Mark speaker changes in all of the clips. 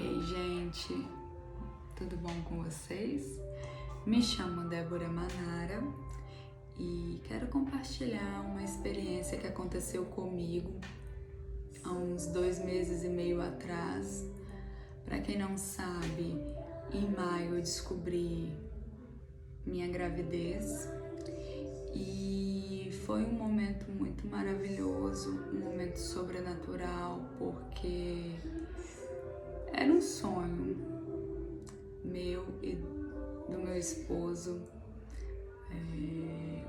Speaker 1: Ei, gente, tudo bom com vocês? Me chamo Débora Manara e quero compartilhar uma experiência que aconteceu comigo há uns 2 meses e meio atrás. Para quem não sabe, em maio eu descobri minha gravidez e foi um momento muito maravilhoso, um momento sobrenatural, porque era um sonho meu e do meu esposo,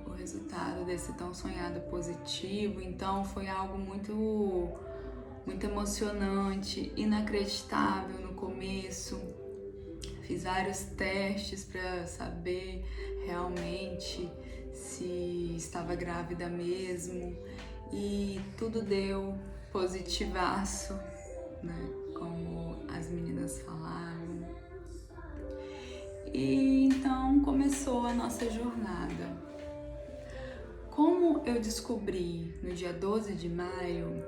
Speaker 1: o resultado desse tão sonhado positivo. Então foi algo muito emocionante, inacreditável no começo. Fiz vários testes para saber realmente se estava grávida mesmo e tudo deu positivaço, né? Como as meninas falaram. E então começou a nossa jornada. Como eu descobri no dia 12 de maio,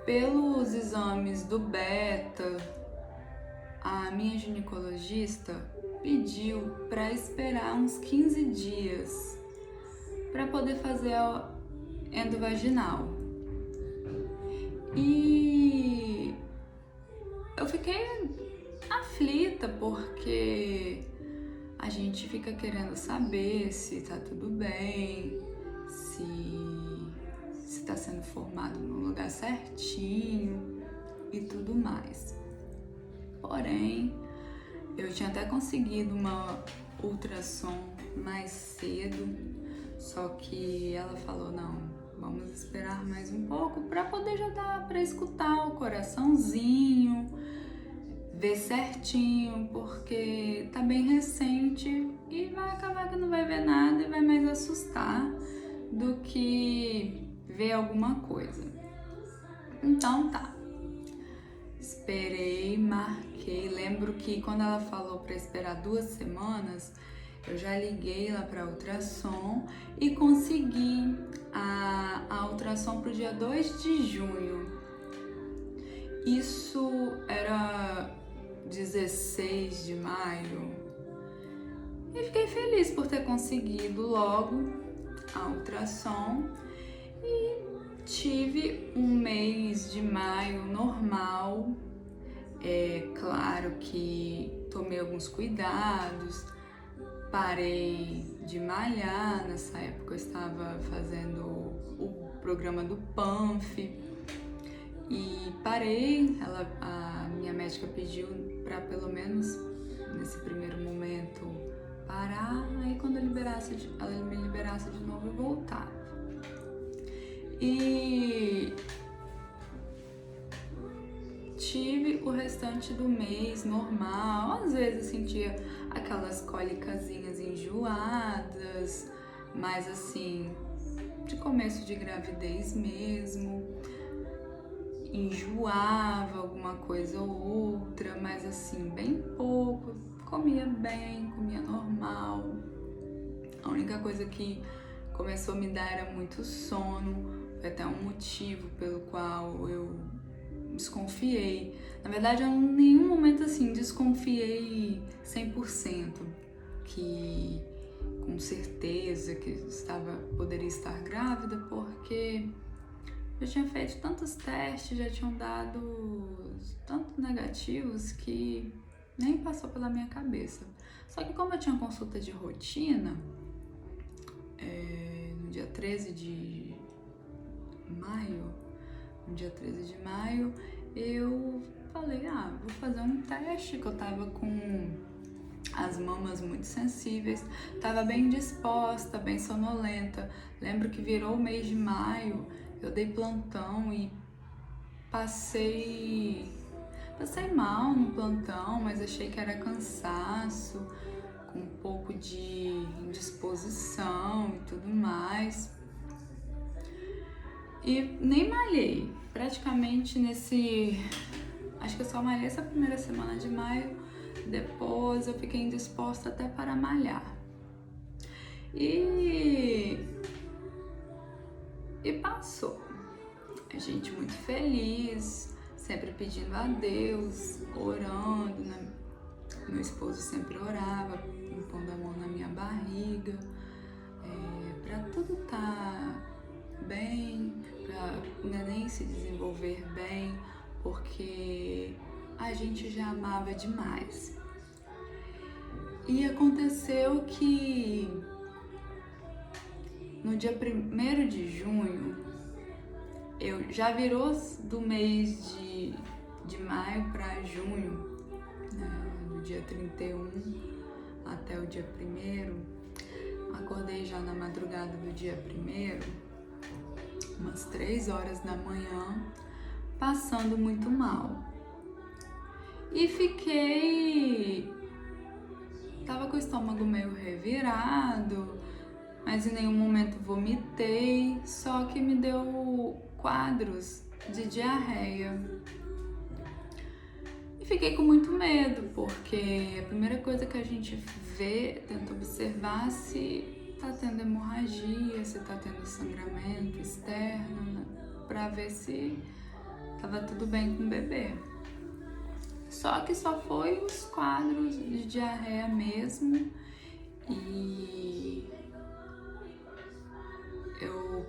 Speaker 1: pelos exames do beta, a minha ginecologista pediu para esperar uns 15 dias para poder fazer a endovaginal. E eu fiquei aflita porque a gente fica querendo saber se tá tudo bem, se tá sendo formado no lugar certinho e tudo mais. Porém, eu tinha até conseguido uma ultrassom mais cedo, só que ela falou, não, vamos esperar mais um pouco para poder já dar para escutar o coraçãozinho, ver certinho, porque tá bem recente e vai acabar que não vai ver nada e vai mais assustar do que ver alguma coisa. Então tá. Esperei, marquei. Lembro que quando ela falou para esperar 2 semanas, eu já liguei lá para ultrassom e consegui a ultrassom pro dia 2 de junho. Isso era 16 de maio. E fiquei feliz por ter conseguido logo a ultrassom e tive um mês de maio normal. É claro que tomei alguns cuidados, parei de malhar. Nessa época eu estava fazendo o programa do PANF e parei. A minha médica pediu para pelo menos nesse primeiro momento parar, aí quando ela me liberasse de novo eu voltava. E tive o restante do mês normal. Às vezes eu sentia aquelas cólicazinhas enjoadas, mas assim, de começo de gravidez mesmo. Enjoava alguma coisa ou outra, mas assim, bem pouco. Comia bem, comia normal. A única coisa que começou a me dar era muito sono. Foi até um motivo pelo qual eu desconfiei. Na verdade, eu em nenhum momento assim desconfiei 100% que com certeza que poderia estar grávida, porque eu tinha feito tantos testes, já tinham dado tantos negativos que nem passou pela minha cabeça. Só que como eu tinha consulta de rotina, no dia 13 de maio, eu falei, vou fazer um teste, que eu tava com as mamas muito sensíveis, tava bem disposta, bem sonolenta. Lembro que virou o mês de maio, eu dei plantão e passei mal no plantão, mas achei que era cansaço, com um pouco de indisposição e tudo mais. E nem malhei, praticamente acho que eu só malhei essa primeira semana de maio, depois eu fiquei indisposta até para malhar. E passou. A gente muito feliz, sempre pedindo a Deus, orando, né? Meu esposo sempre orava, impondo a mão na minha barriga, para tudo estar bem, para o neném se desenvolver bem, porque a gente já amava demais. E aconteceu que no dia 1º de junho, eu já virou do mês de maio para junho, né, do dia 31 até o dia 1º, acordei já na madrugada do dia 1º, umas 3 horas da manhã, passando muito mal. E tava com o estômago meio revirado, mas em nenhum momento vomitei, só que me deu quadros de diarreia. E fiquei com muito medo, porque a primeira coisa que a gente vê, tenta observar se tá tendo hemorragia, se tá tendo sangramento externo, né? Pra ver se tava tudo bem com o bebê. Só que só foi os quadros de diarreia mesmo, e eu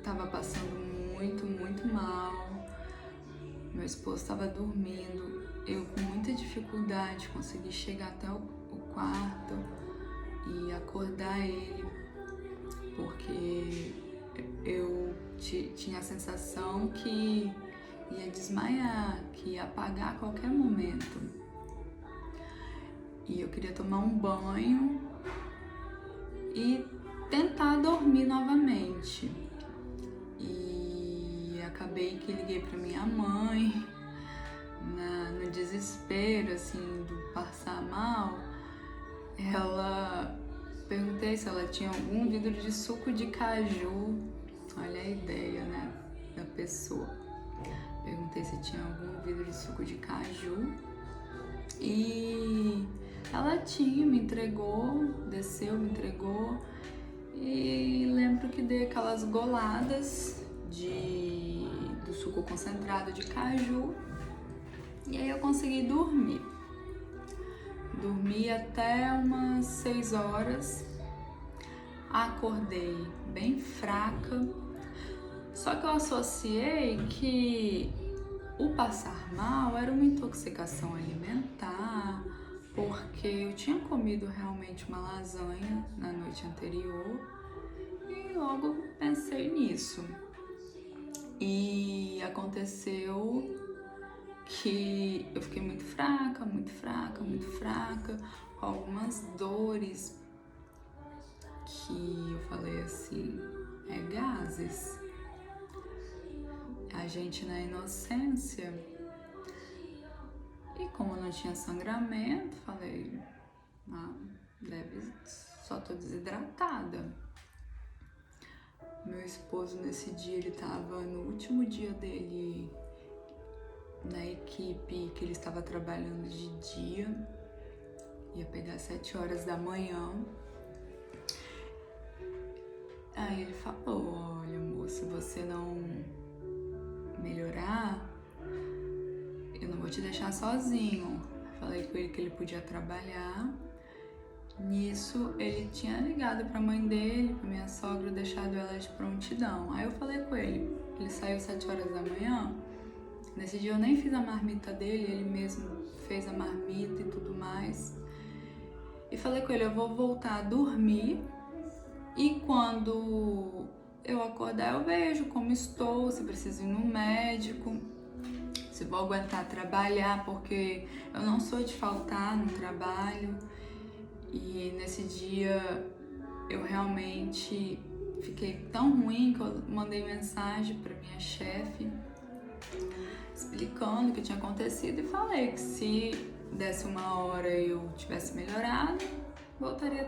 Speaker 1: tava passando muito mal. Meu esposo estava dormindo, eu com muita dificuldade consegui chegar até o quarto e acordar ele, porque eu tinha a sensação que ia desmaiar, que ia apagar a qualquer momento. E eu queria tomar um banho e tentar dormir novamente. E acabei que liguei para minha mãe, no desespero, assim, do passar mal. Perguntei se ela tinha algum vidro de suco de caju. Olha a ideia, né, da pessoa. Perguntei se tinha algum vidro de suco de caju. E ela tinha, me entregou, desceu, me entregou. E lembro que dei aquelas goladas do suco concentrado de caju. E aí eu consegui dormir. Dormi até umas 6 horas. Acordei bem fraca. Só que eu associei que o passar mal era uma intoxicação alimentar, porque eu tinha comido realmente uma lasanha na noite anterior e logo pensei nisso. E aconteceu que eu fiquei muito fraca, com algumas dores que eu falei assim, gases. A gente na inocência. E como não tinha sangramento, falei, só tô desidratada. Meu esposo nesse dia, ele tava no último dia dele na equipe, que ele estava trabalhando de dia, ia pegar 7 horas da manhã. Aí ele falou, olha amor, se você não melhorar, eu não vou te deixar sozinho. Falei com ele que ele podia trabalhar. Nisso, ele tinha ligado pra mãe dele, pra minha sogra, deixado ela de prontidão. Aí eu falei com ele, ele saiu 7 horas da manhã. Nesse dia eu nem fiz a marmita dele, ele mesmo fez a marmita e tudo mais. E falei com ele, eu vou voltar a dormir e quando eu acordar eu vejo como estou, se preciso ir no médico, se vou aguentar trabalhar, porque eu não sou de faltar no trabalho. E nesse dia eu realmente fiquei tão ruim que eu mandei mensagem para minha chefe explicando o que tinha acontecido e falei que se desse uma hora e eu tivesse melhorado, voltaria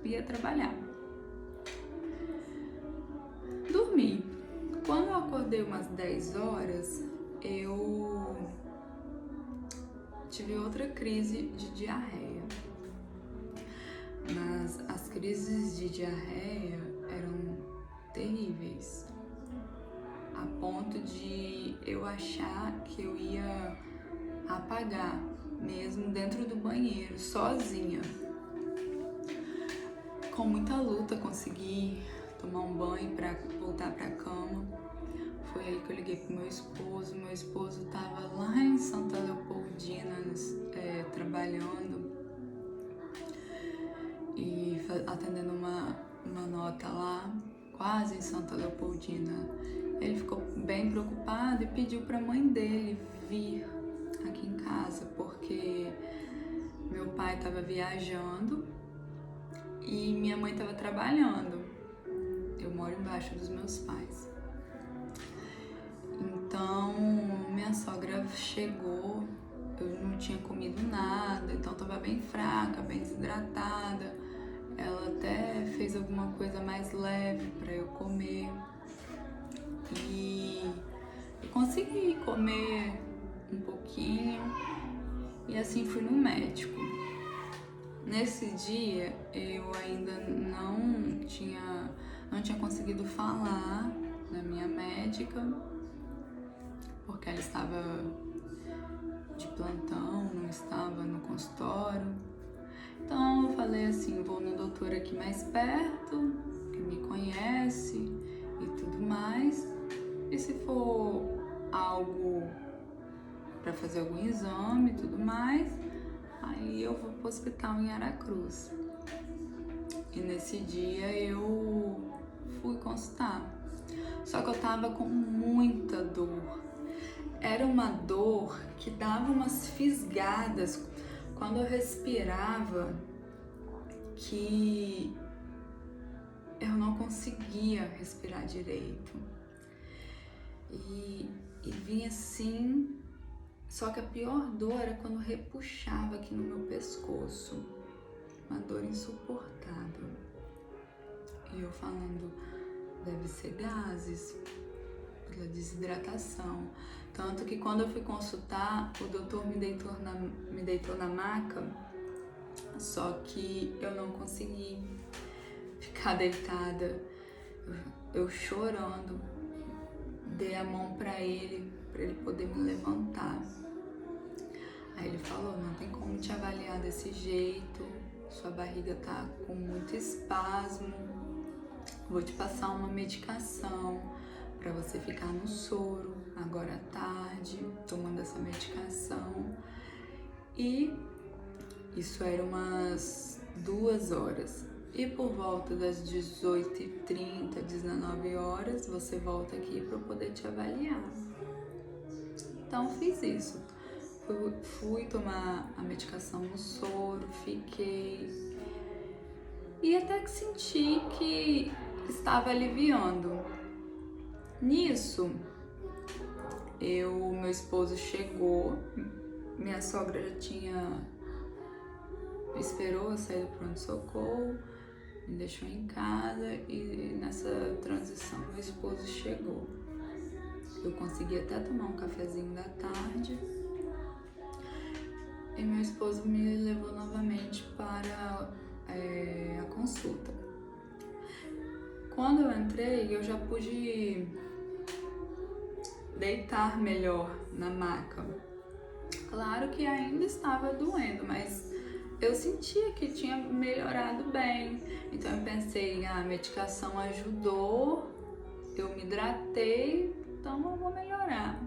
Speaker 1: ia trabalhar. Dormi. Quando eu acordei umas 10 horas, eu tive outra crise de diarreia. Mas as crises de diarreia eram terríveis, a ponto de eu achar que eu ia apagar, mesmo dentro do banheiro, sozinha. Com muita luta consegui tomar um banho para voltar para a cama. Foi aí que eu liguei pro meu esposo estava lá em Santa Leopoldina, trabalhando e atendendo uma nota lá, quase em Santa Leopoldina. Ele ficou bem preocupado e pediu para a mãe dele vir aqui em casa, porque meu pai estava viajando e minha mãe estava trabalhando. Eu moro embaixo dos meus pais. Então, minha sogra chegou, eu não tinha comido nada, então estava bem fraca, bem desidratada. Ela até fez alguma coisa mais leve para eu comer. E eu consegui comer um pouquinho e assim fui no médico. Nesse dia eu ainda não tinha conseguido falar na minha médica, porque ela estava de plantão, não estava no consultório. Então eu falei assim, vou no doutor aqui mais perto, que me conhece e tudo mais. E se for algo para fazer algum exame e tudo mais, aí eu vou pro hospital em Aracruz. E nesse dia eu fui consultar. Só que eu tava com muita dor. Era uma dor que dava umas fisgadas quando eu respirava, que eu não conseguia respirar direito. E vinha assim, só que a pior dor era quando repuxava aqui no meu pescoço. Uma dor insuportável. E eu falando, deve ser gases, pela desidratação. Tanto que quando eu fui consultar, o doutor me deitou na maca, só que eu não consegui ficar deitada. Eu chorando, dei a mão para ele poder me levantar. Aí ele falou, não tem como te avaliar desse jeito, sua barriga tá com muito espasmo, vou te passar uma medicação para você ficar no soro agora à tarde, tomando essa medicação. E isso era umas 2 horas. E por volta das 18h30, 19 horas, você volta aqui para eu poder te avaliar. Então fiz isso. Fui tomar a medicação no soro, fiquei. E até que senti que estava aliviando. Nisso, meu esposo chegou, minha sogra já esperou eu sair do pronto-socorro, me deixou em casa e nessa transição meu esposo chegou. Eu consegui até tomar um cafezinho da tarde e meu esposo me levou novamente para a consulta. Quando eu entrei, eu já pude deitar melhor na maca. Claro que ainda estava doendo, mas eu sentia que tinha melhorado bem. Então eu pensei, a medicação ajudou, eu me hidratei, então eu vou melhorar.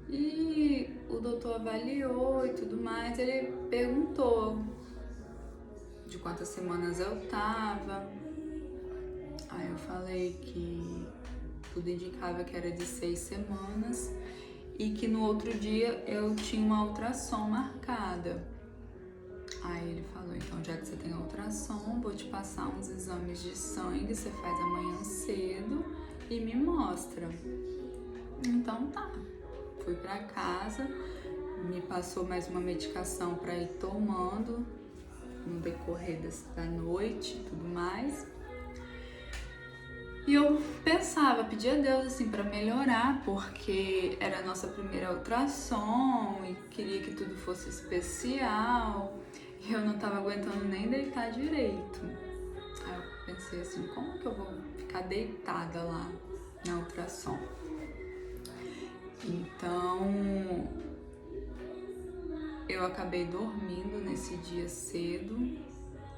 Speaker 1: E o doutor avaliou e tudo mais, ele perguntou de quantas semanas eu tava. Aí eu falei que tudo indicava que era de 6 semanas e que no outro dia eu tinha uma ultrassom marcada. Aí ele falou, então já que você tem a ultrassom, vou te passar uns exames de sangue, você faz amanhã cedo e me mostra. Então tá, fui pra casa, me passou mais uma medicação para ir tomando no decorrer da noite e tudo mais. E eu pensava, pedia a Deus assim para melhorar, porque era a nossa primeira ultrassom e queria que tudo fosse especial. E eu não tava aguentando nem deitar direito. Aí eu pensei assim, como que eu vou ficar deitada lá na ultrassom? eu acabei dormindo nesse dia cedo,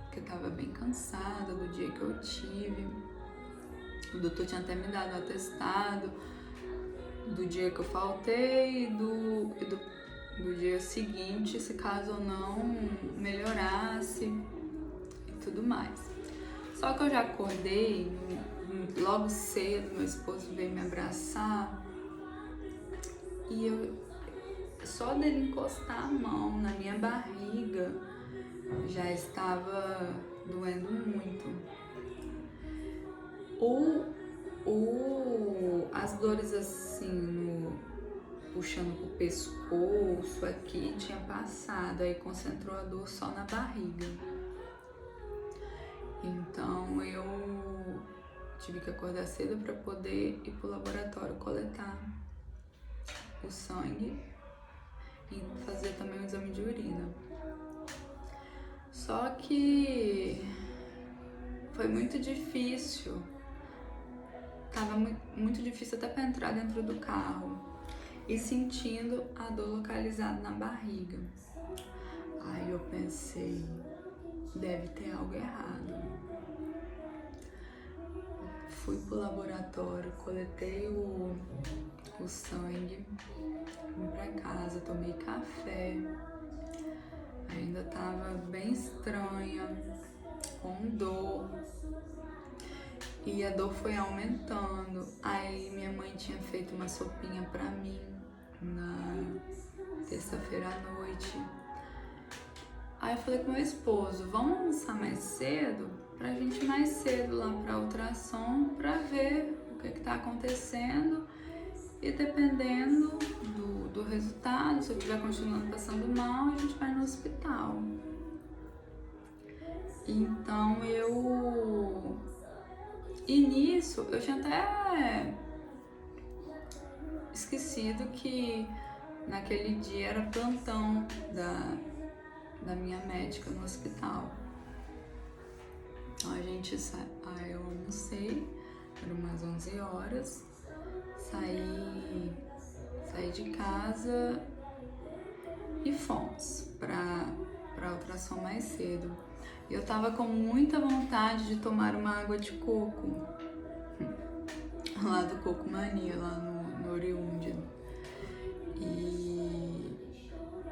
Speaker 1: porque eu tava bem cansada do dia que eu tive. O doutor tinha até me dado um atestado do dia que eu faltei e do dia seguinte, se caso eu não melhorasse e tudo mais. Só que eu já acordei logo cedo, meu esposo veio me abraçar e só dele encostar a mão na minha barriga já estava doendo muito. As dores assim, puxando pro pescoço aqui, tinha passado, aí concentrou a dor só na barriga. Então eu tive que acordar cedo para poder ir pro laboratório coletar o sangue e fazer também o exame de urina. Só que foi muito difícil. Tava muito difícil até para entrar dentro do carro e sentindo a dor localizada na barriga. Aí eu pensei, deve ter algo errado. Fui pro laboratório, coletei o sangue, vim pra casa, tomei café. Ainda tava bem estranha, com dor. E a dor foi aumentando. Aí minha mãe tinha feito uma sopinha pra mim na terça-feira à noite. Aí eu falei com meu esposo, vamos almoçar mais cedo? Pra gente ir mais cedo lá pra ultrassom, pra ver o que tá acontecendo. E dependendo do resultado, se eu estiver continuando passando mal, a gente vai no hospital. Então E nisso, eu tinha até esquecido que naquele dia era plantão da minha médica no hospital. Então aí eu almocei, eram umas 11 horas, saí de casa e fomos pra ultrassom mais cedo. Eu tava com muita vontade de tomar uma água de coco, lá do Coco Mania, lá no Oriúndia. E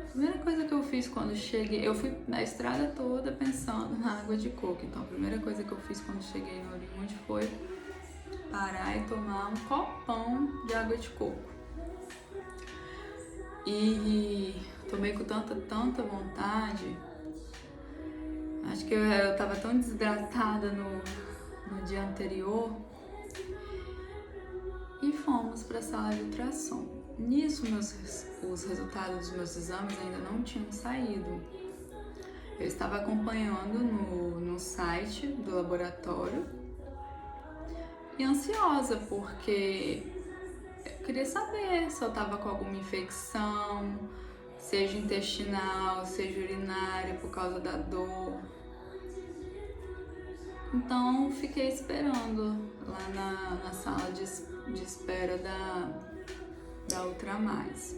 Speaker 1: a primeira coisa que eu fiz quando cheguei, eu fui na estrada toda pensando na água de coco. Então a primeira coisa que eu fiz quando cheguei no Oriúndia foi parar e tomar um copão de água de coco. E tomei com tanta vontade. Acho que eu tava tão desidratada no dia anterior. E fomos para a sala de ultrassom. Nisso, os resultados dos meus exames ainda não tinham saído. Eu estava acompanhando no site do laboratório e ansiosa, porque eu queria saber se eu estava com alguma infecção, seja intestinal, seja urinária, por causa da dor. Então fiquei esperando lá na sala de espera da Ultramais.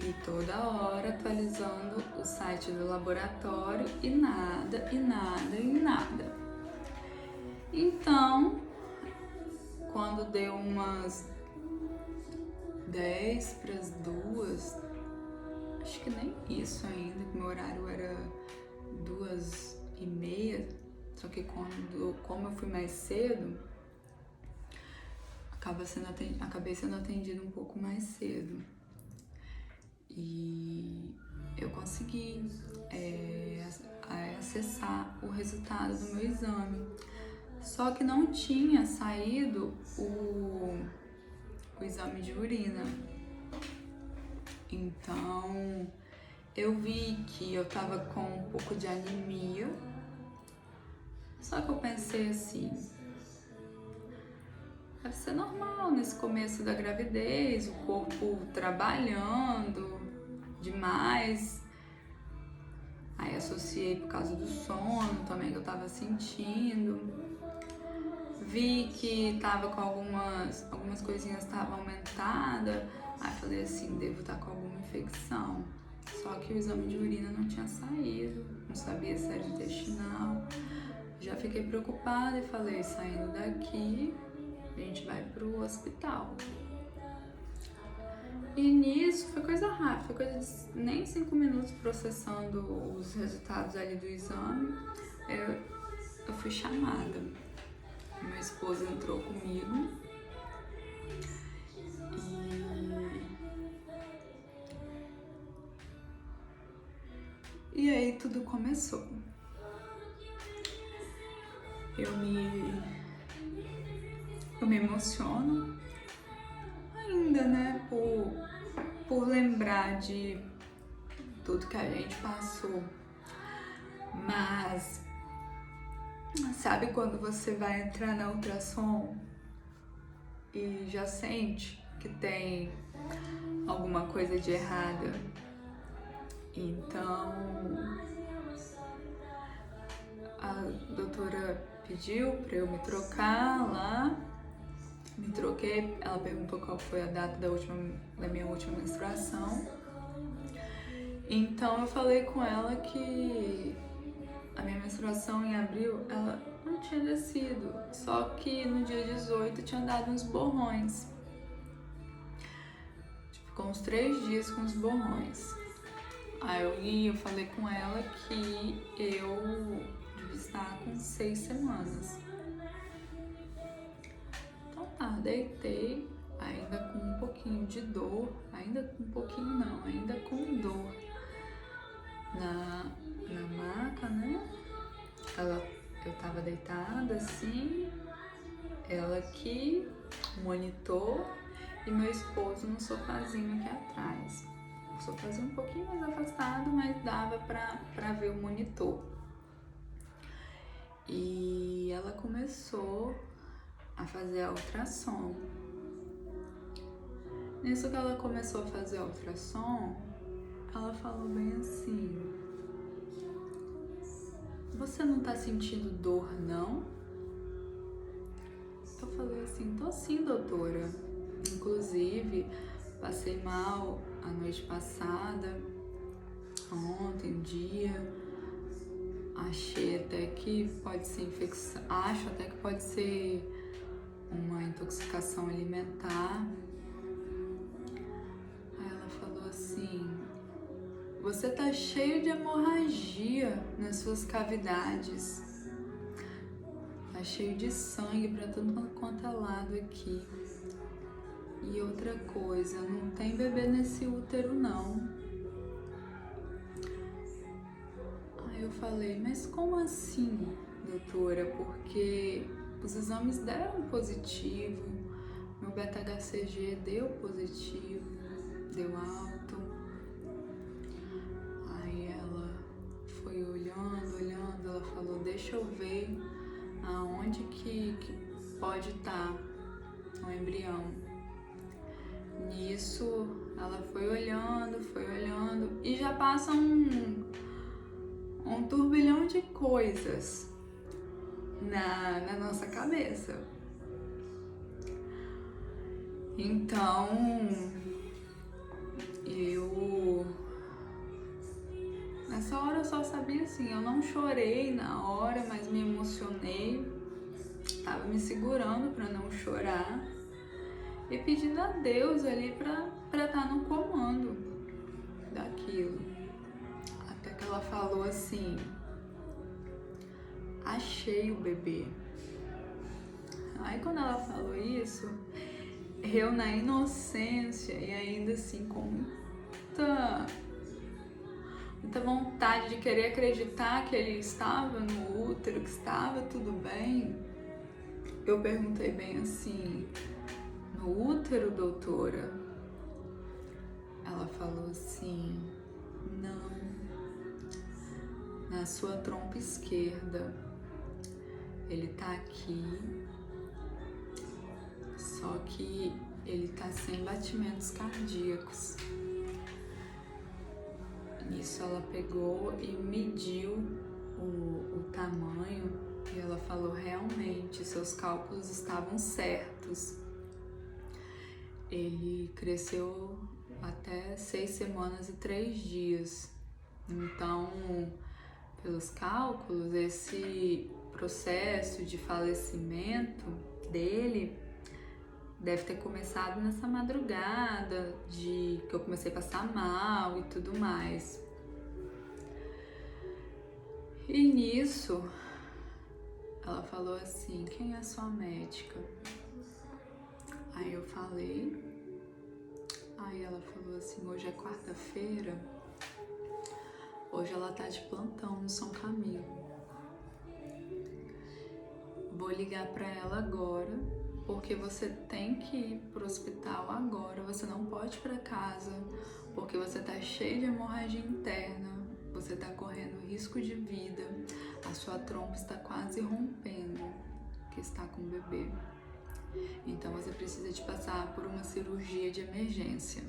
Speaker 1: E toda hora atualizando o site do laboratório e nada. Então, quando deu umas 10 para as 2, acho que nem isso ainda, que meu horário era 2:30, só que como eu fui mais cedo, acabei sendo atendida um pouco mais cedo. E eu consegui acessar o resultado do meu exame. Só que não tinha saído o exame de urina. Então eu vi que eu tava com um pouco de anemia. Só que eu pensei assim, deve ser normal nesse começo da gravidez, o corpo trabalhando demais. Aí associei por causa do sono também que eu tava sentindo. vi que tava com algumas coisinhas estavam aumentadas. Aí falei assim, devo estar com alguma infecção. Só que o exame de urina não tinha saído, não sabia se era intestinal. Já fiquei preocupada e falei, saindo daqui, a gente vai pro hospital. E nisso foi coisa rápida, foi coisa de nem 5 minutos processando os resultados ali do exame. Eu fui chamada. Meu esposo entrou comigo e aí tudo começou. Eu me emociono ainda, né, por lembrar de tudo que a gente passou. Mas sabe quando você vai entrar na ultrassom e já sente que tem alguma coisa de errada? Então a doutora pediu pra eu me trocar lá, me troquei, ela perguntou qual foi a data da minha última menstruação. Então eu falei com ela que a minha menstruação em abril, ela não tinha descido, só que no dia 18 tinha dado uns borrões. Ficou uns 3 dias com os borrões. Aí eu falei com ela que eu devia estar com 6 semanas. Então tá, deitei, ainda com um pouquinho de dor, ainda com dor na maca, né? Eu tava deitada assim, ela aqui, monitor, e meu esposo no sofazinho aqui atrás. O sofazinho um pouquinho mais afastado, mas dava pra ver o monitor. E ela começou a fazer a ultrassom. Nisso que ela começou a fazer a ultrassom, ela falou bem assim: você não tá sentindo dor, não? Eu falei assim, tô sim, doutora. Inclusive, passei mal a noite passada, ontem, achei até que pode ser infecção, acho até que pode ser uma intoxicação alimentar. Aí ela falou assim, você tá cheio de hemorragia nas suas cavidades, tá cheio de sangue pra tudo quanto é lado aqui. E outra coisa, não tem bebê nesse útero não. Aí eu falei, mas como assim, doutora? Porque os exames deram positivo, meu beta-HCG deu positivo, deu alto. Aí ela foi olhando, ela falou, deixa eu ver aonde que pode estar o embrião. Nisso, ela foi olhando e já passa um turbilhão de coisas na nossa cabeça. Então, nessa hora eu só sabia assim, eu não chorei na hora, mas me emocionei, tava me segurando pra não chorar e pedindo a Deus ali pra estar no comando daquilo. Até que ela falou assim, achei o bebê. Aí quando ela falou isso, eu na inocência e ainda assim com muita vontade de querer acreditar que ele estava no útero, que estava tudo bem, eu perguntei bem assim, no útero, doutora? Ela falou assim, não, na sua trompa esquerda, ele tá aqui, só que ele tá sem batimentos cardíacos. Nisso ela pegou e mediu o tamanho E ela falou, realmente, seus cálculos estavam certos. Ele cresceu até 6 semanas e 3 dias. Então, pelos cálculos, esse processo de falecimento dele deve ter começado nessa madrugada, que eu comecei a passar mal e tudo mais. E nisso, ela falou assim, quem é sua médica? Aí eu falei, aí ela falou assim, hoje é quarta-feira, hoje ela tá de plantão no São Camilo. Vou ligar pra ela agora, porque você tem que ir pro hospital agora, você não pode ir pra casa, porque você tá cheio de hemorragia interna, você tá correndo risco de vida, a sua trompa está quase rompendo, que está com o bebê. Então você precisa de passar por uma cirurgia de emergência.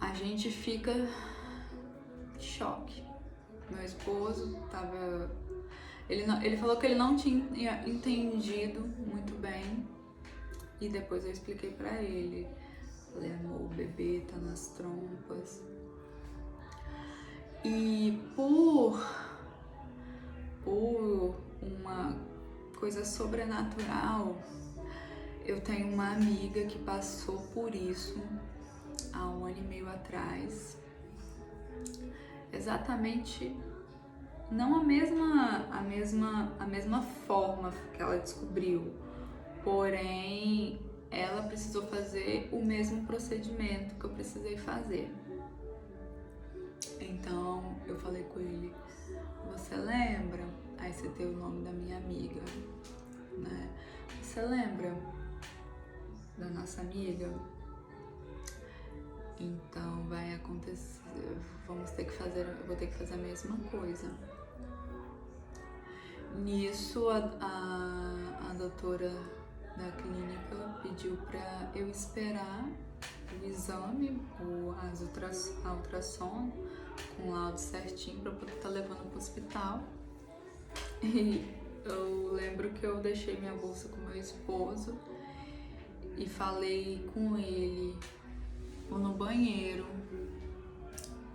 Speaker 1: A gente fica em choque. Meu esposo tava... Ele falou que ele não tinha entendido muito bem. E depois eu expliquei pra ele. Falei, amor, o bebê tá nas trompas. E por uma coisa sobrenatural, eu tenho uma amiga que passou por isso há 1 ano e meio atrás. Exatamente, não a mesma forma que ela descobriu, porém ela precisou fazer o mesmo procedimento que eu precisei fazer. Então eu falei com ele, você lembra? Aí citei o nome da minha amiga, né? Você lembra da nossa amiga? Então vai acontecer, eu vou ter que fazer a mesma coisa. Nisso a doutora da clínica pediu para eu esperar o exame, a ultrassom com o laudo certinho para poder estar levando para o hospital. E eu lembro que eu deixei minha bolsa com meu esposo e falei com ele, vou no banheiro.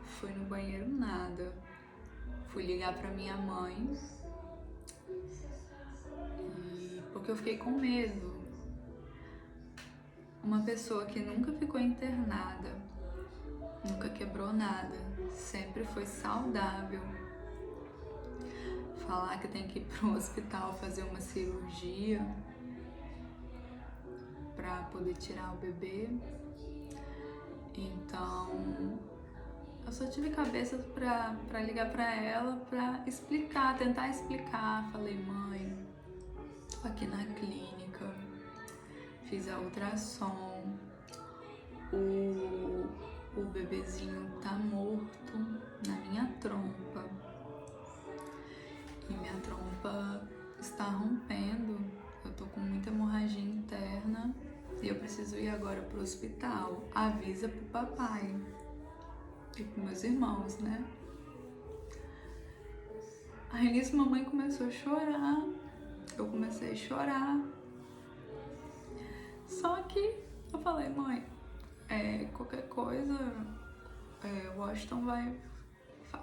Speaker 1: Fui no banheiro, nada. Fui ligar pra minha mãe, porque eu fiquei com medo. Uma pessoa que nunca ficou internada, nunca quebrou nada, sempre foi saudável, falar que tem que ir pro hospital fazer uma cirurgia pra poder tirar o bebê. Então eu só tive cabeça pra ligar pra ela, pra explicar, tentar explicar. Falei, mãe, tô aqui na clínica, fiz a ultrassom, o bebezinho tá morto na minha trompa e minha trompa está rompendo, eu tô com muita hemorragia interna e eu preciso ir agora pro hospital. Avisa pro papai e pros meus irmãos, né? Aí nisso mamãe começou a chorar, eu comecei a chorar. Só que eu falei, mãe, qualquer coisa, Washington vai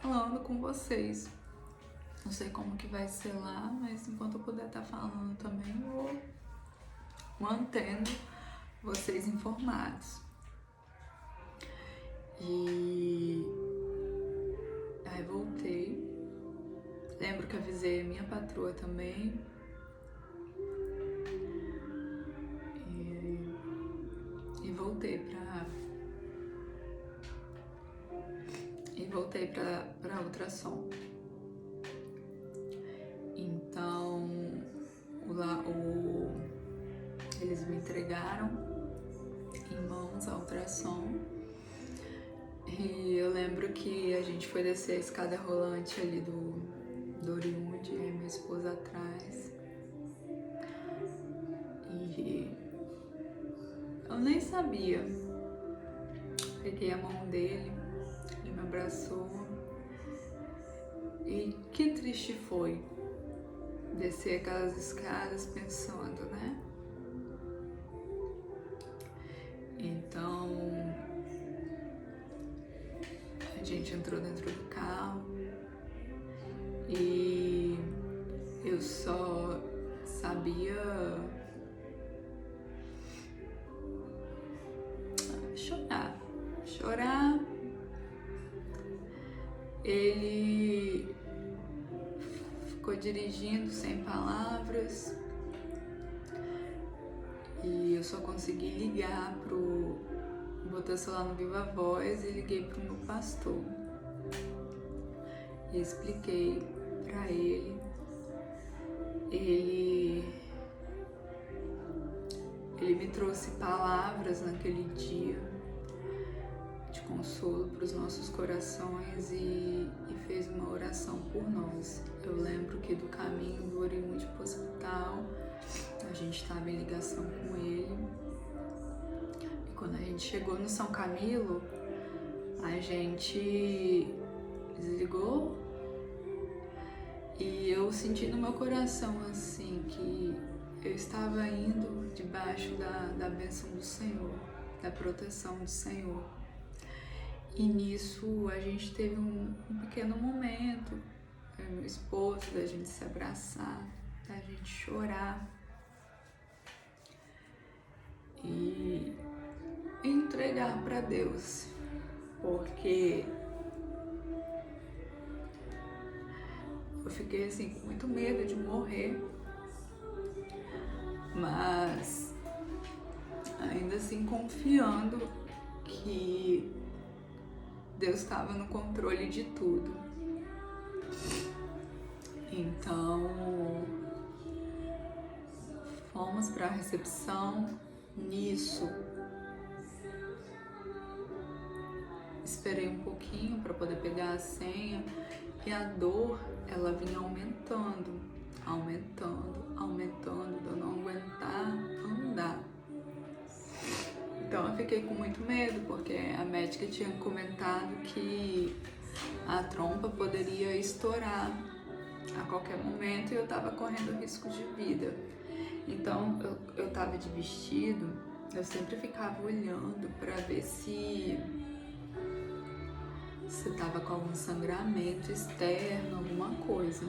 Speaker 1: falando com vocês. Não sei como que vai ser lá, mas enquanto eu puder estar falando também, eu vou mantendo vocês informados. E aí voltei. Lembro que avisei a minha patroa também. E voltei pra ultrassom. Então, eles me entregaram em mãos a ultrassom. E eu lembro que a gente foi descer a escada rolante ali do Oriundi, e minha esposa atrás. E eu nem sabia. Peguei a mão dele, ele me abraçou. E que triste foi descer aquelas escadas pensando, né? Então, a gente entrou dentro do carro e eu só sabia chorar. Ele ficou dirigindo sem palavras e eu só consegui ligar botar o celular no Viva Voz e liguei pro meu pastor e expliquei pra ele. Ele me trouxe palavras naquele dia de consolo para os nossos corações e fez uma oração por nós. Eu lembro que do caminho do Oriúde para o hospital, a gente estava em ligação com ele. E quando a gente chegou no São Camilo, a gente desligou e eu senti no meu coração assim que eu estava indo debaixo da bênção do Senhor, da proteção do Senhor. E nisso a gente teve um pequeno momento, eu e meu esposo, da gente se abraçar, da gente chorar e entregar para Deus, porque eu fiquei assim com muito medo de morrer, mas ainda assim confiando que Deus estava no controle de tudo. Então, fomos para a recepção. Nisso, esperei um pouquinho para poder pegar a senha e a dor, ela vinha aumentando, de eu não aguentar andar. Então eu fiquei com muito medo, porque a médica tinha comentado que a trompa poderia estourar a qualquer momento e eu estava correndo risco de vida. Então eu estava de vestido, eu sempre ficava olhando para ver se estava com algum sangramento externo, alguma coisa.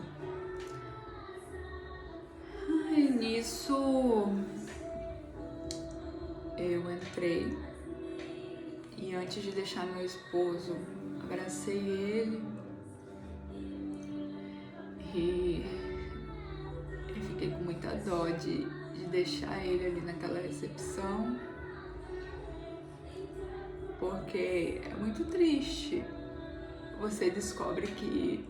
Speaker 1: E nisso eu entrei e antes de deixar meu esposo, abracei ele e eu fiquei com muita dó de deixar ele ali naquela recepção, porque é muito triste. Você descobre que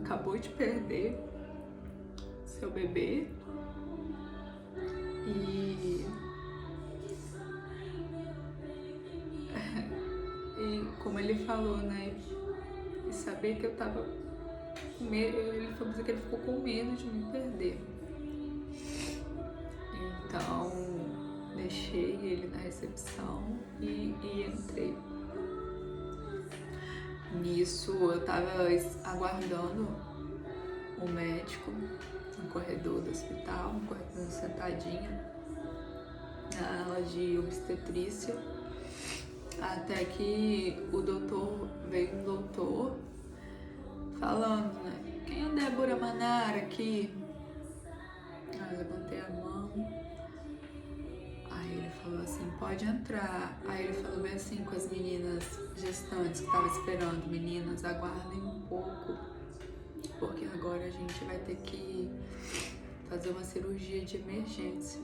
Speaker 1: acabou de perder seu bebê e como ele falou, né? E saber que eu tava com medo, ele falou que ele ficou com medo de me perder. Então, deixei ele na recepção e entrei. Nisso, eu tava aguardando o médico no corredor do hospital, sentadinha na ala de obstetrícia, até que veio um doutor falando, né? Quem é Débora Manara aqui? Aí eu levantei a mão. Aí ele falou assim, pode entrar. Aí ele falou bem assim com as meninas gestantes que estavam esperando, meninas, aguardem um pouco, porque agora a gente vai ter que fazer uma cirurgia de emergência.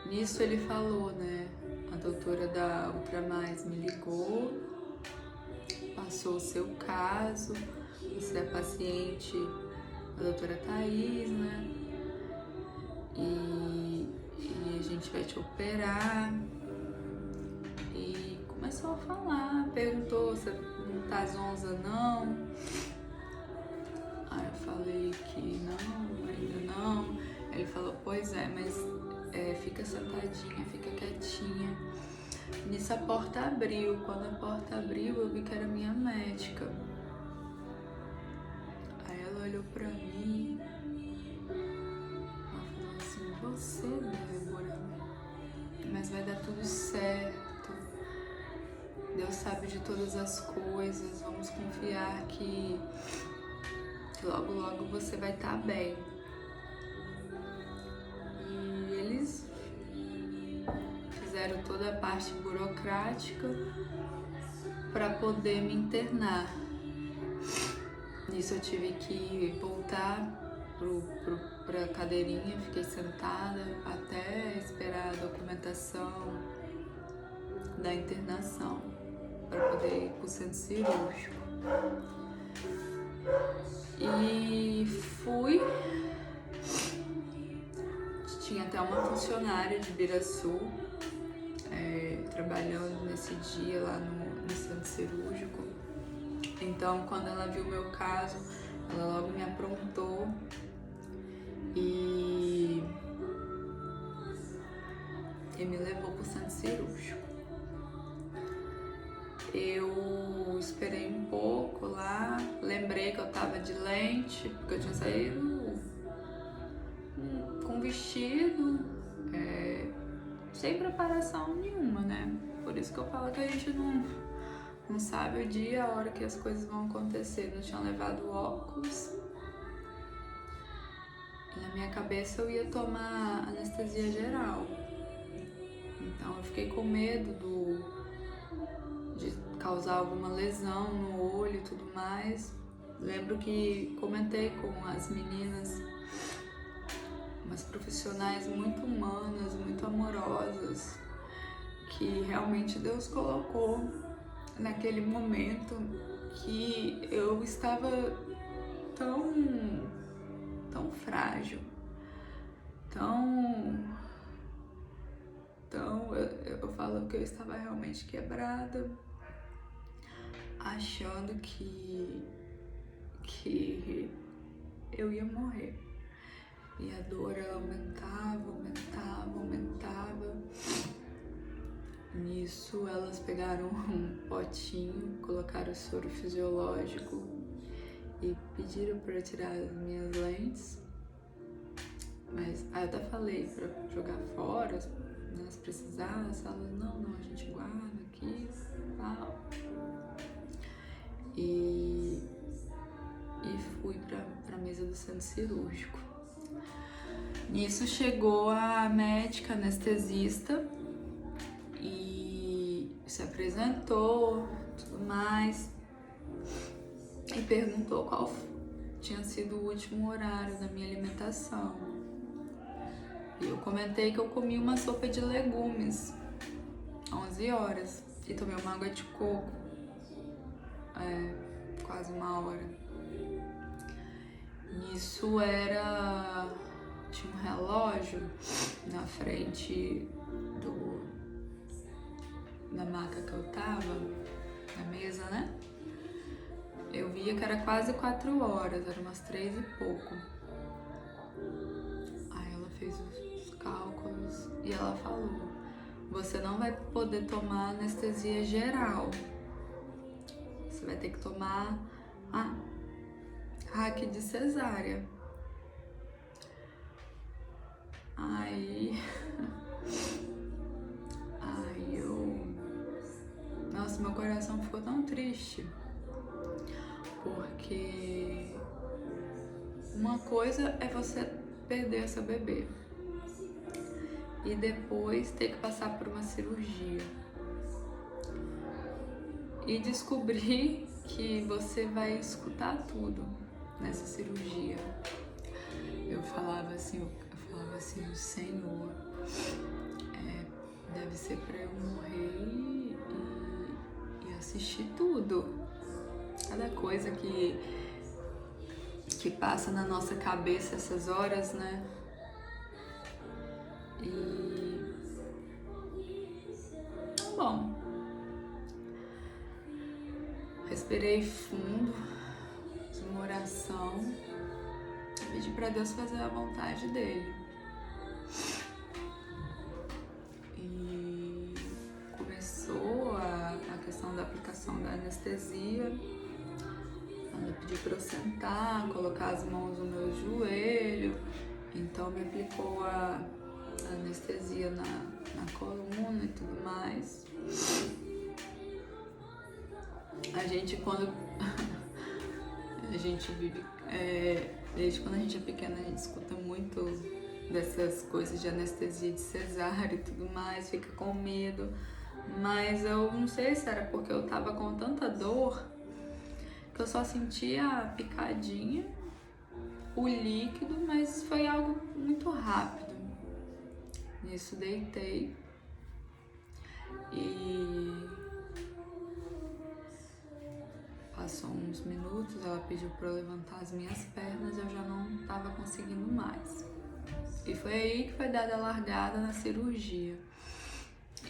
Speaker 1: Nisso ele falou, né? A doutora da Ultramais me ligou, passou o seu caso, você é paciente da doutora Thaís, né? E a gente vai te operar. E começou a falar, perguntou se não tá zonza não. Aí eu falei que não, ainda não. Ele falou, pois é, mas fica sentadinha, fica quietinha. Nisso a porta abriu. Quando a porta abriu, eu vi que era minha médica. pra mim. Ela falou assim: você, Débora, mas vai dar tudo certo. Deus sabe de todas as coisas. Vamos confiar que logo, logo você vai estar bem. E eles fizeram toda a parte burocrática para poder me internar. Nisso eu tive que voltar para a cadeirinha, fiquei sentada até esperar a documentação da internação para poder ir para o centro cirúrgico. E fui. Tinha até uma funcionária de Biraçu trabalhando nesse dia lá no centro cirúrgico. Então, quando ela viu o meu caso, ela logo me aprontou e me levou para o centro cirúrgico. Eu esperei um pouco lá, lembrei que eu tava de lente, porque eu tinha saído com vestido, sem preparação nenhuma, né? Por isso que eu falo que a gente não sabe o dia, a hora que as coisas vão acontecer. Não tinha levado óculos. E na minha cabeça eu ia tomar anestesia geral. Então eu fiquei com medo de causar alguma lesão no olho e tudo mais. Lembro que comentei com as meninas, umas profissionais muito humanas, muito amorosas, que realmente Deus colocou naquele momento que eu estava tão frágil, eu falo que eu estava realmente quebrada, achando que eu ia morrer. E a dor aumentava. Nisso elas pegaram um potinho, colocaram soro fisiológico e pediram para eu tirar as minhas lentes. Mas aí eu até falei para jogar fora, né, se precisasse. Elas, não, a gente guarda aqui e tal. E fui pra mesa do centro cirúrgico. Nisso chegou a médica anestesista e se apresentou, tudo mais, e perguntou qual tinha sido o último horário da minha alimentação. E eu comentei que eu comi uma sopa de legumes, 11 horas, e tomei uma água de coco, quase uma hora. Nisso tinha um relógio na frente da maca que eu tava, na mesa, né? Eu via que era quase 4 horas, eram umas 3 e pouco. Aí ela fez os cálculos e ela falou: você não vai poder tomar anestesia geral, você vai ter que tomar hack de cesárea. Aí nossa, meu coração ficou tão triste, porque uma coisa é você perder seu bebê e depois ter que passar por uma cirurgia e descobrir que você vai escutar tudo nessa cirurgia. Eu falava assim, Senhor, deve ser pra eu morrer e assistir tudo. Cada coisa que passa na nossa cabeça essas horas, né? E bom, respirei fundo, fiz uma oração, pedi pra Deus fazer a vontade dele. E começou a questão da aplicação da anestesia. A Ela pediu para eu sentar, colocar as mãos no meu joelho, então me aplicou a anestesia na coluna e tudo mais. A gente, quando a gente vive, desde quando a gente é pequena, a gente escuta muito dessas coisas de anestesia de cesárea e tudo mais, fica com medo, mas eu não sei se era porque eu tava com tanta dor que eu só sentia a picadinha, o líquido, mas foi algo muito rápido. Nisso deitei e passou uns minutos, ela pediu para eu levantar as minhas pernas, eu já não estava conseguindo mais. E foi aí que foi dada a largada na cirurgia.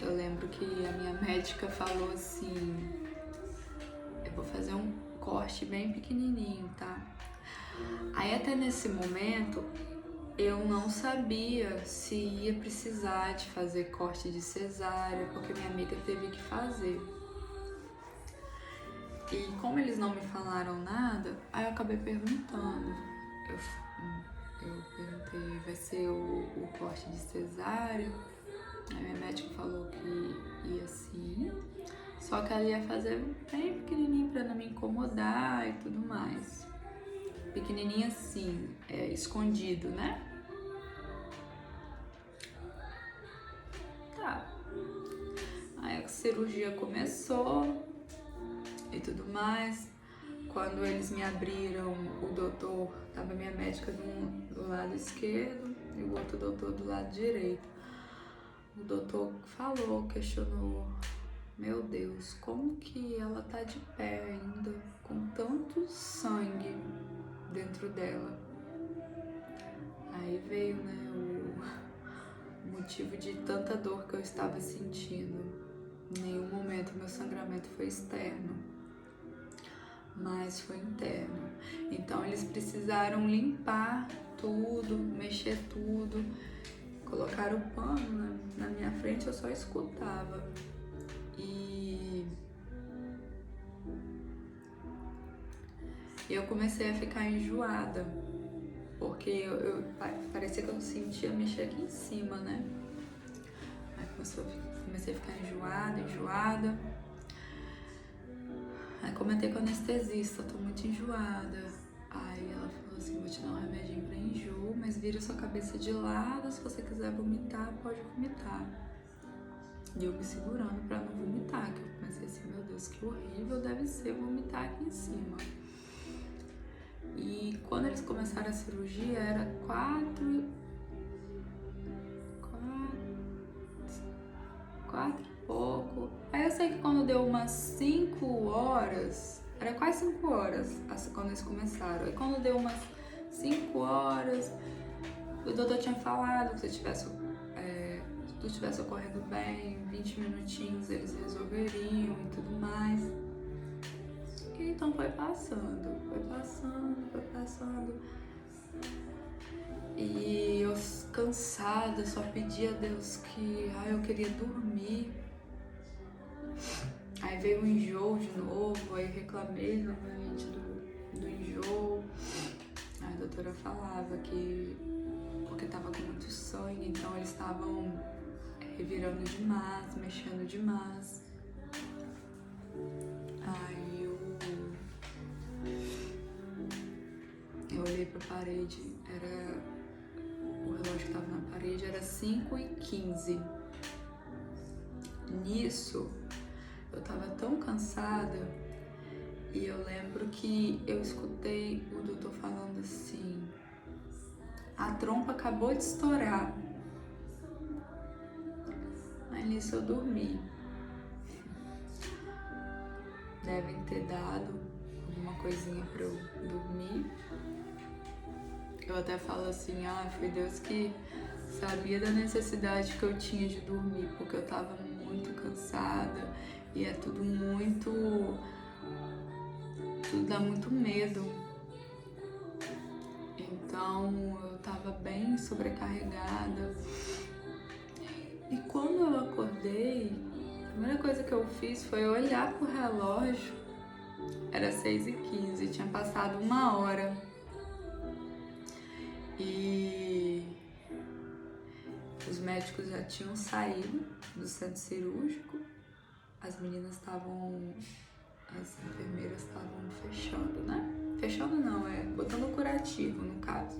Speaker 1: Eu lembro que a minha médica falou assim: eu vou fazer um corte bem pequenininho, tá? Aí até nesse momento eu não sabia se ia precisar de fazer corte de cesárea, porque minha amiga teve que fazer. E como eles não me falaram nada, aí eu acabei perguntando. Eu perguntei, vai ser o corte de cesárea? Aí minha médica falou que ia sim, só que ela ia fazer bem pequenininho pra não me incomodar e tudo mais. Pequenininho assim, escondido, né? Tá. Aí a cirurgia começou e tudo mais. Quando eles me abriram, o doutor, tava minha médica do lado esquerdo e o outro doutor do lado direito. O doutor falou, questionou: meu Deus, como que ela tá de pé ainda, com tanto sangue dentro dela? Aí veio, né, o motivo de tanta dor que eu estava sentindo. Em nenhum momento meu sangramento foi externo, mas foi interno. Então eles precisaram limpar tudo, mexer tudo, colocaram o pano na minha frente, eu só escutava. E eu comecei a ficar enjoada, porque parecia que eu sentia mexer aqui em cima, né? Aí comecei a ficar enjoada. Aí comentei com a anestesista, tô muito enjoada. Aí ela falou assim, vou te dar um remedinho pra enjoo, mas vira sua cabeça de lado, se você quiser vomitar, pode vomitar. E eu me segurando pra não vomitar, que eu pensei assim, meu Deus, que horrível deve ser vomitar aqui em cima. E quando eles começaram a cirurgia, era 4 e pouco. Aí eu sei que quando deu umas 5 horas, era quase 5 horas quando eles começaram. Aí quando deu umas 5 horas, o doutor tinha falado que se tudo estivesse ocorrendo bem, 20 minutinhos eles resolveriam e tudo mais. E então foi passando. E eu cansada, só pedi a Deus que eu queria dormir. Aí veio o enjoo de novo, aí reclamei novamente do enjoo. Aí a doutora falava que porque tava com muito sangue, então eles estavam revirando demais, mexendo demais. Aí eu olhei pra parede, o relógio que tava na parede era 5h15. Nisso, eu tava tão cansada e eu lembro que eu escutei o doutor falando assim, a trompa acabou de estourar. Aí nisso eu dormi. Devem ter dado alguma coisinha pra eu dormir. Eu até falo assim, foi Deus que sabia da necessidade que eu tinha de dormir, porque eu tava muito cansada e é tudo dá muito medo. Então eu tava bem sobrecarregada. E quando eu acordei, a primeira coisa que eu fiz foi olhar pro relógio. Era 6h15, tinha passado 1 hora. E os médicos já tinham saído do centro cirúrgico. As enfermeiras estavam fechando, né? Fechando não, botando curativo no caso.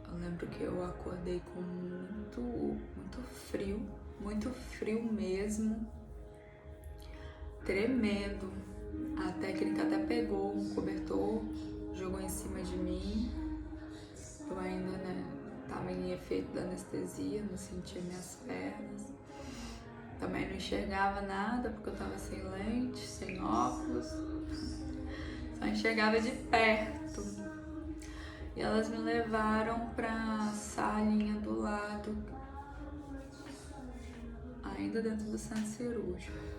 Speaker 1: Eu lembro que eu acordei com muito frio mesmo, tremendo. A técnica até pegou um cobertor, jogou em cima de mim. Eu ainda, né, tava em efeito da anestesia, não sentia minhas pernas. Também não enxergava nada, porque eu tava sem lente, sem óculos. Só enxergava de perto. E elas me levaram pra salinha do lado, ainda dentro do centro cirúrgico.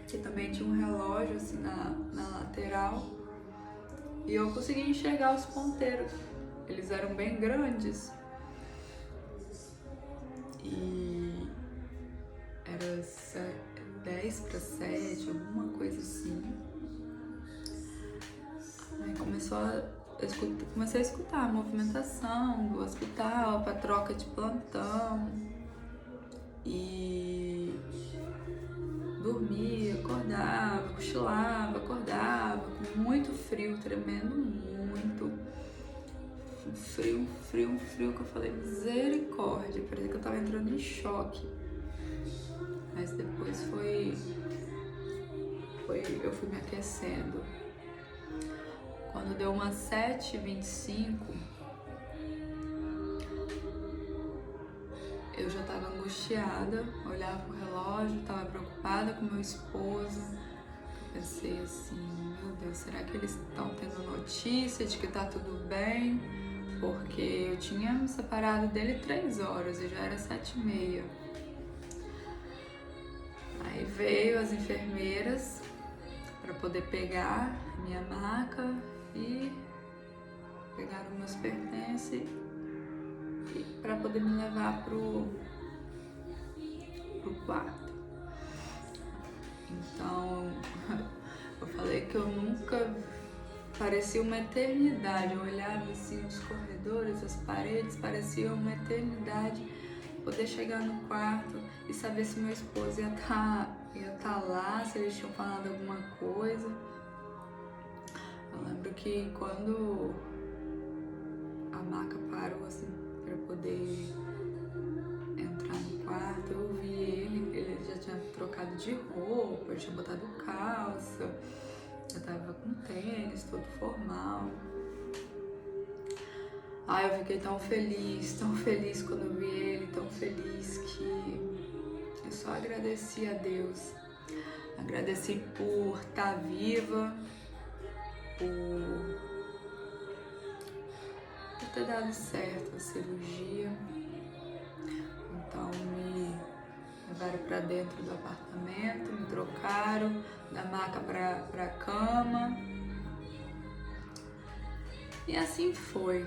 Speaker 1: Que também tinha um relógio assim na lateral. E eu consegui enxergar os ponteiros. Eles eram bem grandes. E era 10 para 7, alguma coisa assim. Aí comecei a escutar a movimentação do hospital, para troca de plantão. E dormia, acordava, cochilava, acordava, com muito frio, tremendo muito. Um frio que eu falei, misericórdia, parecia que eu tava entrando em choque. Mas depois eu fui me aquecendo. Quando deu umas 7h25, eu já tava angustiada, olhava pro relógio, tava preocupada com meu esposo. Pensei assim, meu Deus, será que eles estão tendo notícia de que tá tudo bem? Porque eu tinha me separado dele 3 horas e já era 7h30. Aí veio as enfermeiras para poder pegar minha maca e pegaram meus pertences para poder me levar pro quarto. Então, eu falei que eu nunca... Parecia uma eternidade. Eu olhava assim os corredores, as paredes, parecia uma eternidade. Poder chegar no quarto e saber se meu esposo ia tá lá, se eles tinham falado alguma coisa. Eu lembro que quando a maca parou assim para poder entrar no quarto, eu vi ele já tinha trocado de roupa, eu tinha botado calça, eu tava com tênis, todo formal. Ai, eu fiquei tão feliz quando eu vi ele, tão feliz que eu só agradeci a Deus. Agradeci por estar viva, por ter dado certo a cirurgia. Então me levaram para dentro do apartamento, me trocaram da maca pra cama. E assim foi.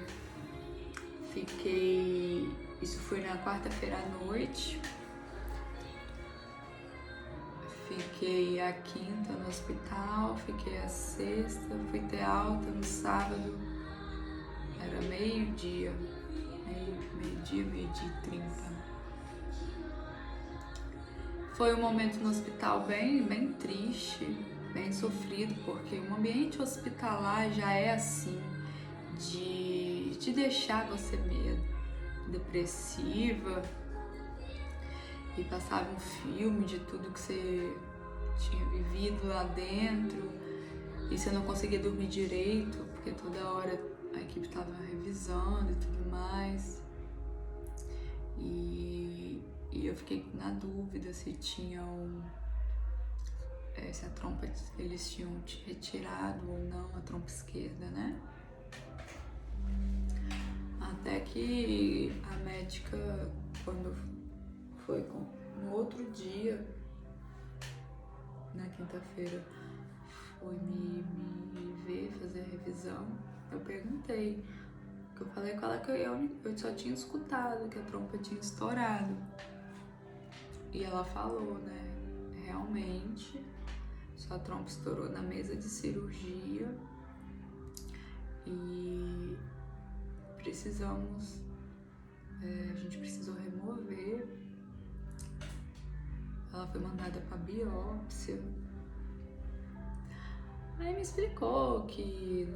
Speaker 1: Isso foi na quarta-feira à noite. Fiquei a quinta no hospital, fiquei a sexta, fui ter alta no sábado. Era meio-dia e 30. Foi um momento no hospital bem triste, bem sofrido, porque o ambiente hospitalar já é assim, de te deixar você meio depressiva, e passava um filme de tudo que você tinha vivido lá dentro, e você não conseguia dormir direito, porque toda hora a equipe estava revisando e tudo mais. E eu fiquei na dúvida se se a trompa eles tinham retirado ou não, a trompa esquerda, né? Até que a médica, quando foi no outro dia, na quinta-feira, foi me ver, fazer a revisão, eu perguntei, que eu falei com ela que eu só tinha escutado que a trompa tinha estourado. E ela falou, né, realmente Sua trompa estourou na mesa de cirurgia e a gente precisou remover. Ela foi mandada para biópsia. Aí me explicou que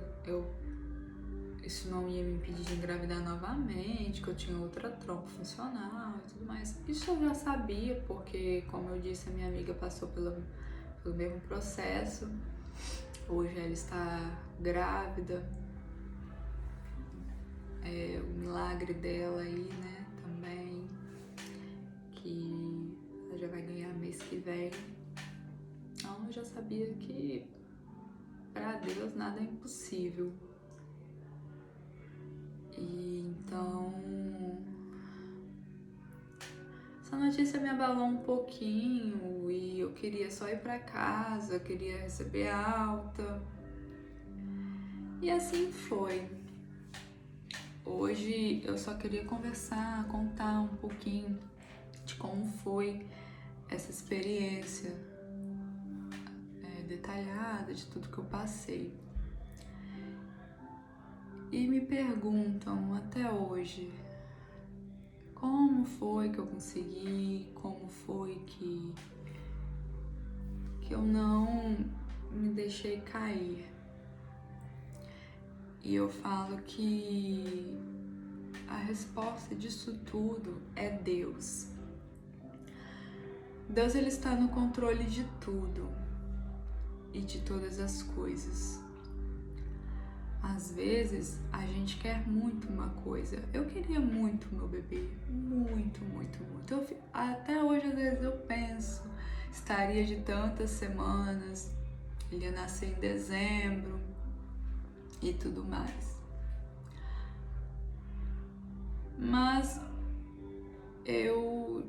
Speaker 1: isso não ia me impedir de engravidar novamente, que eu tinha outra trompa funcional e tudo mais. Isso eu já sabia, porque, como eu disse, a minha amiga passou pelo mesmo processo. Hoje ela está grávida. O milagre dela aí, né, também, que ela já vai ganhar mês que vem. Então eu já sabia que para Deus nada é impossível. E então essa notícia me abalou um pouquinho e eu queria só ir para casa, eu queria receber alta. E assim foi. Hoje eu só queria conversar, contar um pouquinho de como foi essa experiência detalhada de tudo que eu passei. E me perguntam até hoje como foi que eu consegui, como foi que eu não me deixei cair. E eu falo que a resposta disso tudo é Deus. Deus, ele está no controle de tudo e de todas as coisas. Às vezes a gente quer muito uma coisa. Eu queria muito meu bebê, muito, muito, muito. Até hoje às vezes eu penso, estaria de tantas semanas, ele ia nascer em dezembro e tudo mais. Mas eu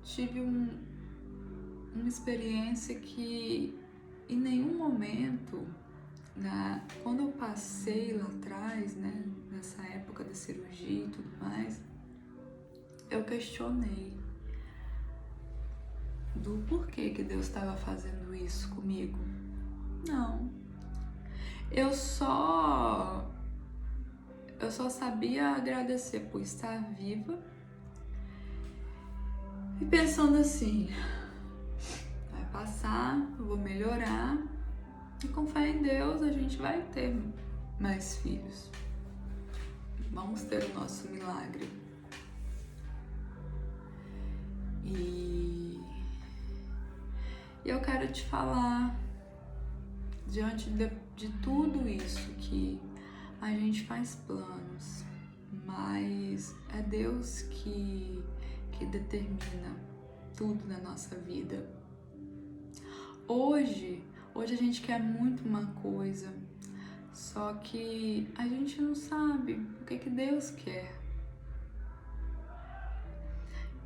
Speaker 1: tive uma experiência que em nenhum momento, quando eu passei lá atrás, né, nessa época da cirurgia e tudo mais, eu questionei do porquê que Deus estava fazendo isso comigo. Não. Eu só sabia agradecer por estar viva e pensando assim, vai passar, eu vou melhorar e com fé em Deus a gente vai ter mais filhos. Vamos ter o nosso milagre. E eu quero te falar, diante de tudo isso, que a gente faz planos, mas é Deus que determina tudo na nossa vida. Hoje a gente quer muito uma coisa, só que a gente não sabe o que Deus quer.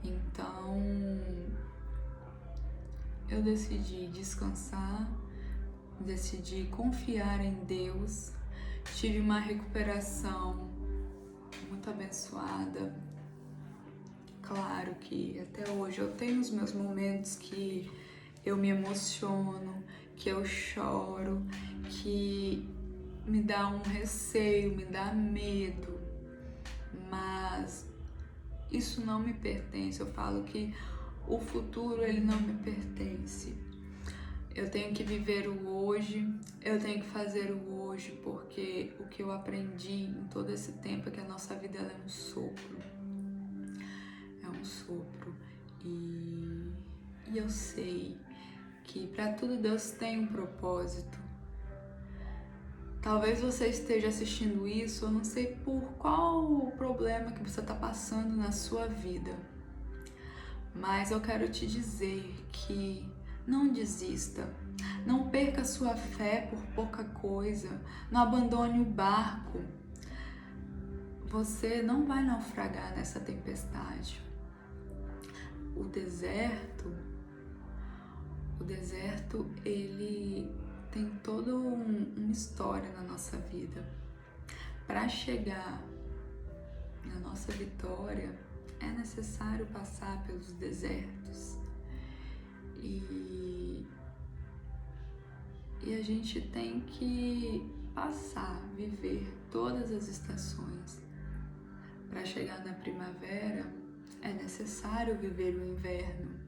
Speaker 1: Então eu decidi descansar, decidi confiar em Deus. Tive uma recuperação muito abençoada. Claro que até hoje eu tenho os meus momentos que eu me emociono, que eu choro, que me dá um receio, me dá medo, mas isso não me pertence. Eu falo que o futuro, ele não me pertence. Eu tenho que viver o hoje, eu tenho que fazer o hoje, porque o que eu aprendi em todo esse tempo é que a nossa vida, ela é um sopro. É um sopro. E eu sei que para tudo Deus tem um propósito. Talvez você esteja assistindo isso, eu não sei por qual o problema que você está passando na sua vida, mas eu quero te dizer que não desista, não perca sua fé por pouca coisa, não abandone o barco. Você não vai naufragar nessa tempestade. O deserto, ele tem toda uma história na nossa vida. Para chegar na nossa vitória, é necessário passar pelos desertos. E E a gente tem que passar, viver todas as estações. Para chegar na primavera, é necessário viver o inverno.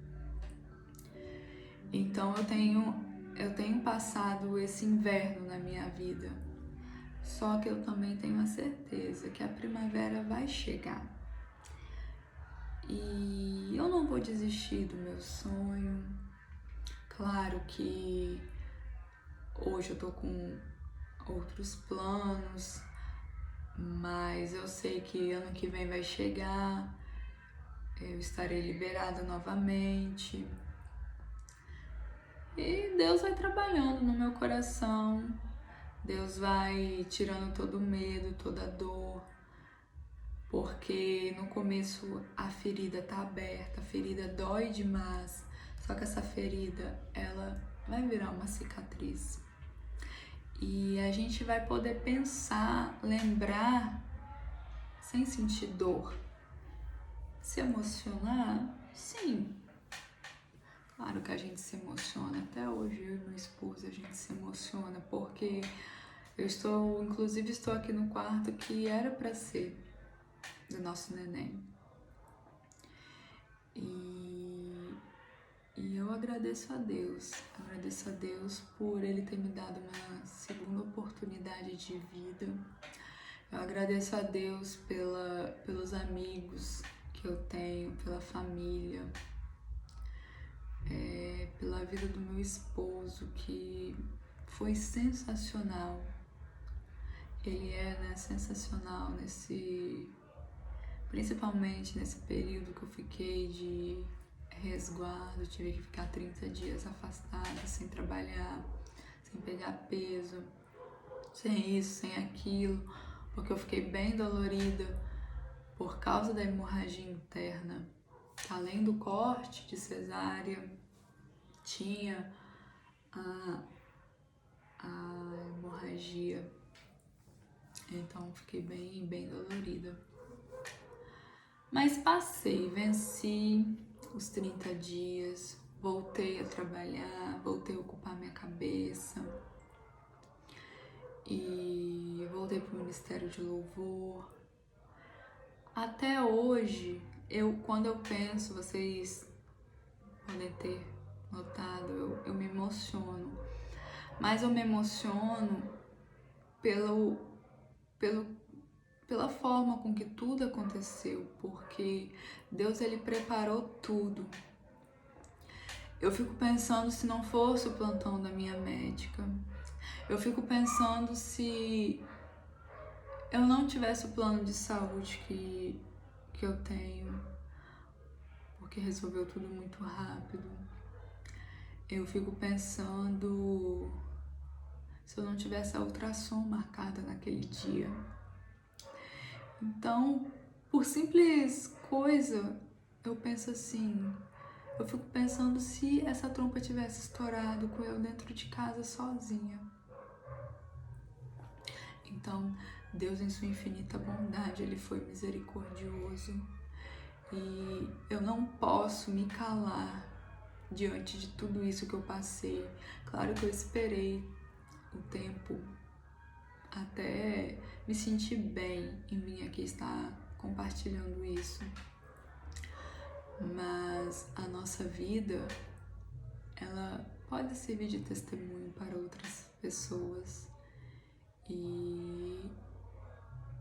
Speaker 1: Então eu tenho passado esse inverno na minha vida. Só que eu também tenho a certeza que a primavera vai chegar. E eu não vou desistir do meu sonho. Claro que hoje eu tô com outros planos, mas eu sei que ano que vem vai chegar, eu estarei liberada novamente. E Deus vai trabalhando no meu coração, Deus vai tirando todo o medo, toda a dor, porque no começo a ferida tá aberta, a ferida dói demais, só que essa ferida, ela vai virar uma cicatriz. E a gente vai poder pensar, lembrar, sem sentir dor. Se emocionar, sim. Claro que a gente se emociona, até hoje eu e meu esposo a gente se emociona, porque inclusive estou aqui no quarto que era para ser do nosso neném. E eu agradeço a Deus por Ele ter me dado uma segunda oportunidade de vida. Eu agradeço a Deus pelos amigos que eu tenho, pela família, pela vida do meu esposo, que foi sensacional. Ele é, sensacional principalmente nesse período que eu fiquei de resguardo, tive que ficar 30 dias afastada, sem trabalhar, sem pegar peso, sem isso, sem aquilo, porque eu fiquei bem dolorida por causa da hemorragia interna. Além do corte de cesárea, tinha a hemorragia, então fiquei bem dolorida. Mas passei, venci os 30 dias, voltei a trabalhar, voltei a ocupar minha cabeça e voltei para o Ministério de Louvor. Até hoje, quando eu penso, vocês podem ter notado, eu me emociono. Mas eu me emociono pela forma com que tudo aconteceu, porque Deus, Ele preparou tudo. Eu fico pensando se não fosse o plantão da minha médica. Eu fico pensando se eu não tivesse o plano de saúde que eu tenho, porque resolveu tudo muito rápido. Eu fico pensando se eu não tivesse a ultrassom marcada naquele dia. Então, por simples coisa, eu penso assim, eu fico pensando se essa trompa tivesse estourado com eu dentro de casa sozinha. Então, Deus, em sua infinita bondade, Ele foi misericordioso. E eu não posso me calar diante de tudo isso que eu passei. Claro que eu esperei o tempo até me sentir bem em vir aqui estar compartilhando isso. Mas a nossa vida, ela pode servir de testemunho para outras pessoas. E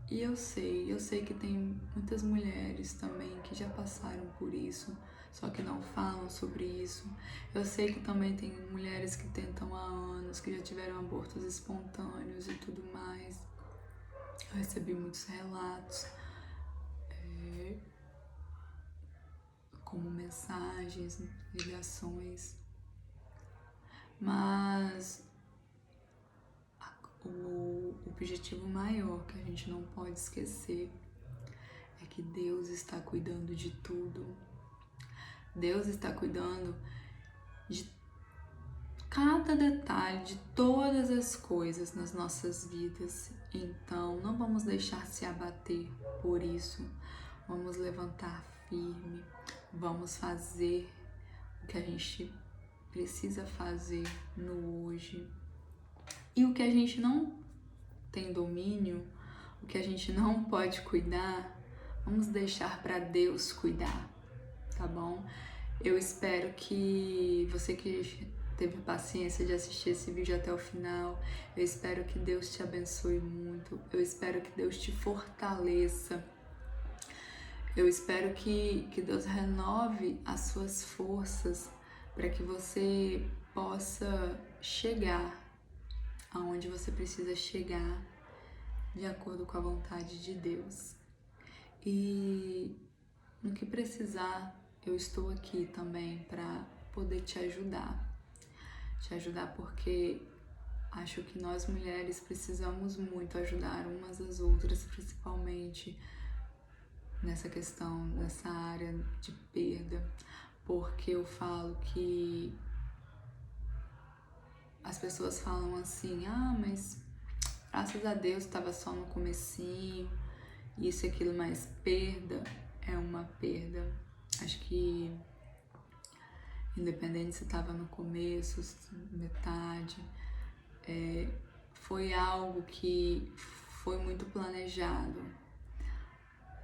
Speaker 1: eu sei que tem muitas mulheres também que já passaram por isso, só que não falam sobre isso. Eu sei que também tem mulheres que tentam há anos, que já tiveram abortos espontâneos e tudo mais. Eu recebi muitos relatos, como mensagens, ligações, mas o objetivo maior que a gente não pode esquecer é que Deus está cuidando de tudo. Deus está cuidando de cada detalhe, de todas as coisas nas nossas vidas. Então, não vamos deixar se abater por isso. Vamos levantar firme, vamos fazer o que a gente precisa fazer no hoje. E o que a gente não tem domínio, o que a gente não pode cuidar, vamos deixar para Deus cuidar, tá bom? Eu espero que você que teve paciência de assistir esse vídeo até o final, eu espero que Deus te abençoe muito, eu espero que Deus te fortaleça, eu espero que Deus renove as suas forças para que você possa chegar aonde você precisa chegar de acordo com a vontade de Deus. E no que precisar, eu estou aqui também para poder te ajudar. Te ajudar porque acho que nós mulheres precisamos muito ajudar umas às outras, principalmente nessa questão, nessa área de perda, porque eu falo que as pessoas falam assim, mas graças a Deus estava só no comecinho, isso e aquilo, mas perda é uma perda. Acho que independente se estava no começo, metade, foi algo que foi muito planejado.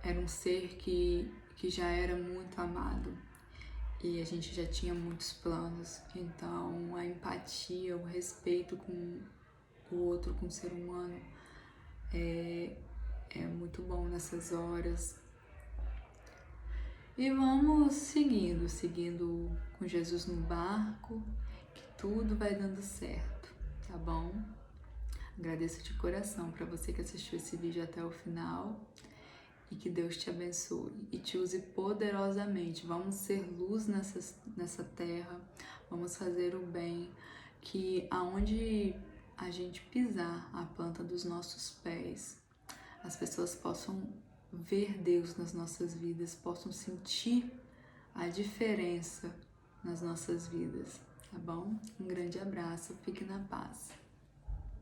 Speaker 1: Era um ser que já era muito amado e a gente já tinha muitos planos. Então a empatia, o respeito com o outro, com o ser humano, é muito bom nessas horas. E vamos seguindo com Jesus no barco, que tudo vai dando certo, tá bom? Agradeço de coração para você que assistiu esse vídeo até o final e que Deus te abençoe e te use poderosamente. Vamos ser luz nessa terra, vamos fazer o bem, que aonde a gente pisar a planta dos nossos pés, as pessoas possam ver Deus nas nossas vidas, possam sentir a diferença nas nossas vidas, tá bom? Um grande abraço, fique na paz.